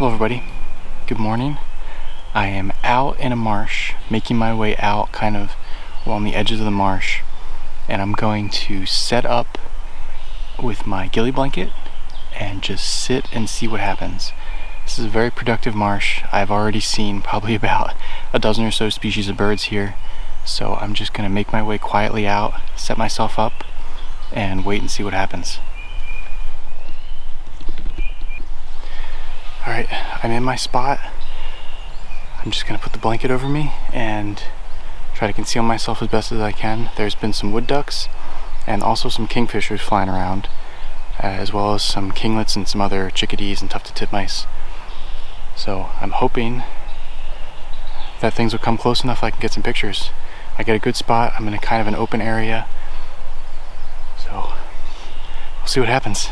Hello everybody, good morning. I am out in a marsh, making my way out kind of along the edges of the marsh, and I'm going to set up with my ghillie blanket and just sit and see what happens. This is a very productive marsh. I've already seen probably about a dozen or so species of birds here, so I'm just going to make my way quietly out, set myself up, and wait and see what happens. Alright, I'm in my spot. I'm just going to put the blanket over me and try to conceal myself as best as I can. There's been some wood ducks and also some kingfishers flying around, as well as some kinglets and some other chickadees and tufted titmice. So I'm hoping that things will come close enough I can get some pictures. I get a good spot. I'm in a kind of an open area, so we'll see what happens.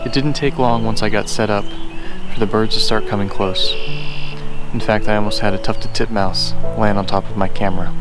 It didn't take long once I got set up for the birds to start coming close. In fact, I almost had a tufted titmouse land on top of my camera.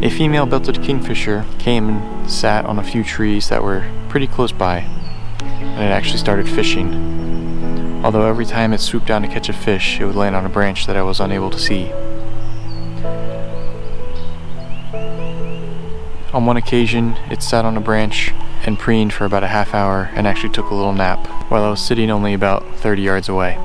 A female belted kingfisher came and sat on a few trees that were pretty close by, and it actually started fishing. Although every time it swooped down to catch a fish, it would land on a branch that I was unable to see. On one occasion, it sat on a branch and preened for about a half hour and actually took a little nap while I was sitting only about 30 yards away.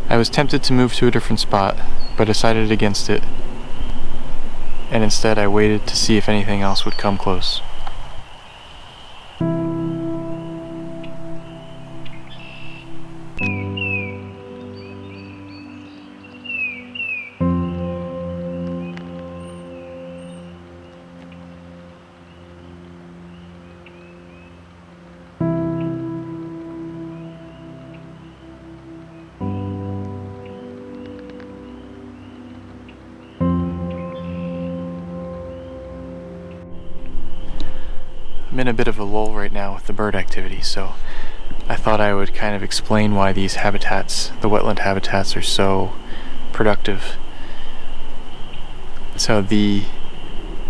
I was tempted to move to a different spot, but decided against it, and instead I waited to see if anything else would come close. I'm in a bit of a lull right now with the bird activity, so I thought I would kind of explain why these habitats, the wetland habitats, are so productive. So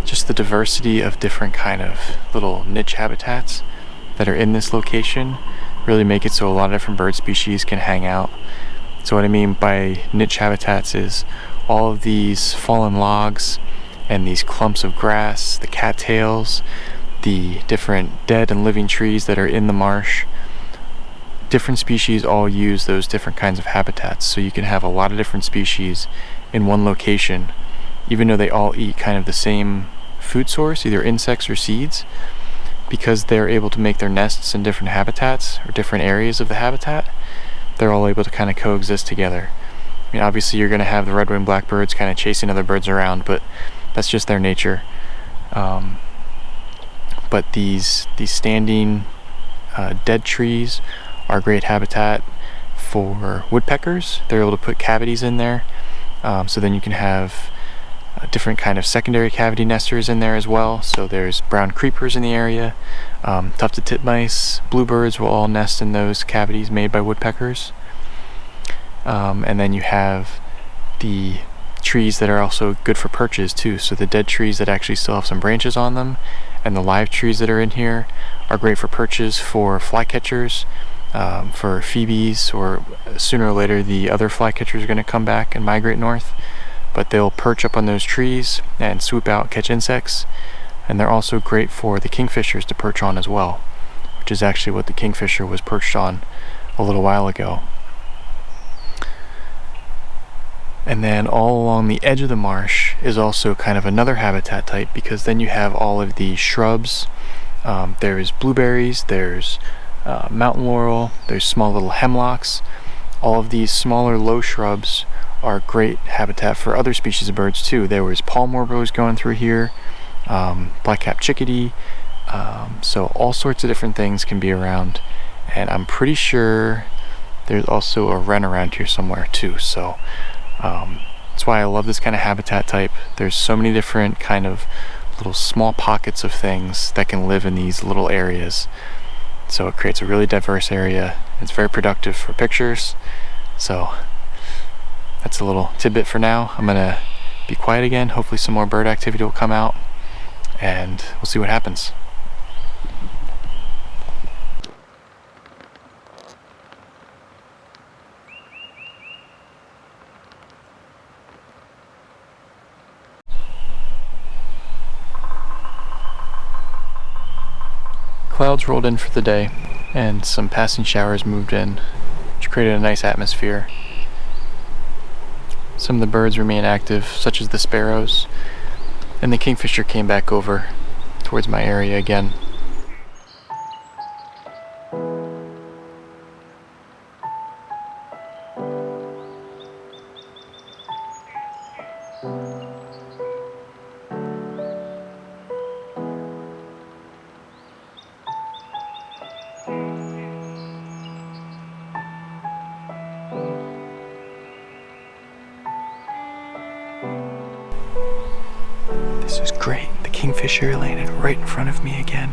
just the diversity of different kind of little niche habitats that are in this location really make it so a lot of different bird species can hang out. So what I mean by niche habitats is all of these fallen logs and these clumps of grass, the cattails, the different dead and living trees that are in the marsh. Different species all use those different kinds of habitats, so you can have a lot of different species in one location, even though they all eat kind of the same food source, either insects or seeds. Because they're able to make their nests in different habitats or different areas of the habitat, they're all able to kind of coexist together. I mean, obviously you're going to have the red-winged blackbirds kind of chasing other birds around, but that's just their nature. But these standing dead trees are great habitat for woodpeckers. They're able to put cavities in there, so then you can have different kind of secondary cavity nesters in there as well. So there's brown creepers in the area, tufted titmice, bluebirds will all nest in those cavities made by woodpeckers. And then you have the trees that are also good for perches too. So the dead trees that actually still have some branches on them, and the live trees that are in here are great for perches for flycatchers, for phoebes, or sooner or later the other flycatchers are going to come back and migrate north. But they'll perch up on those trees and swoop out, catch insects. And they're also great for the kingfishers to perch on as well, which is actually what the kingfisher was perched on a little while ago. And then all along the edge of the marsh is also kind of another habitat type, because then you have all of the shrubs. There's blueberries, there's mountain laurel, there's small little hemlocks. All of these smaller low shrubs are great habitat for other species of birds too. There was palm warblers going through here, black-capped chickadee, so all sorts of different things can be around. And I'm pretty sure there's also a wren around here somewhere too. So that's why I love this kind of habitat type. There's so many different kind of little small pockets of things that can live in these little areas. So it creates a really diverse area. It's very productive for pictures. So that's a little tidbit for now. I'm gonna be quiet again. Hopefully some more bird activity will come out, and we'll see what happens. Clouds rolled in for the day, and some passing showers moved in, which created a nice atmosphere. Some of the birds remain active, such as the sparrows, and the kingfisher came back over towards my area again. This is great. The kingfisher landed right in front of me again.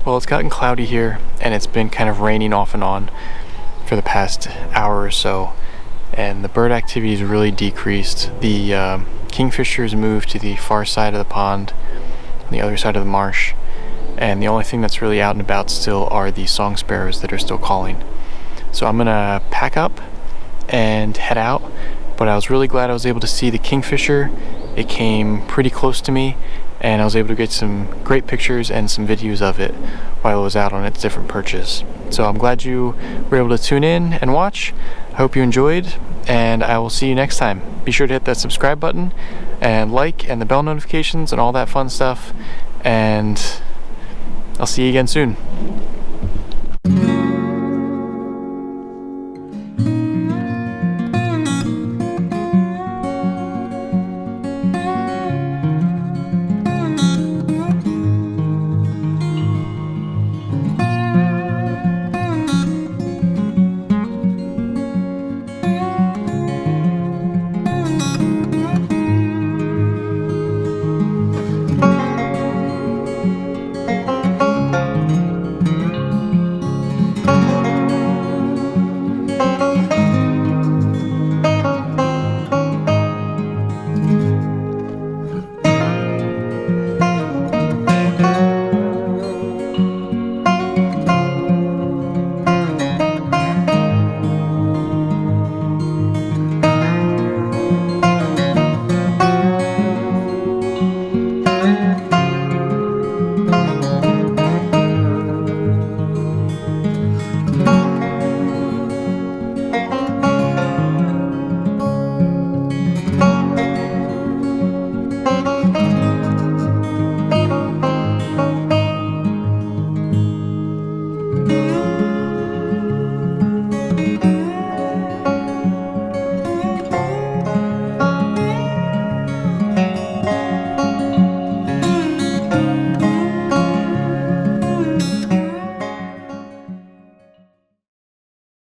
Well, it's gotten cloudy here, and it's been kind of raining off and on for the past hour or so, and the bird activity has really decreased. The kingfishers moved to the far side of the pond, on the other side of the marsh, and the only thing that's really out and about still are the song sparrows that are still calling. So I'm gonna pack up and head out, but I was really glad I was able to see the kingfisher. It came pretty close to me, and I was able to get some great pictures and some videos of it while it was out on its different perches. So I'm glad you were able to tune in and watch. I hope you enjoyed, and I will see you next time. Be sure to hit that subscribe button and like and the bell notifications and all that fun stuff, and I'll see you again soon.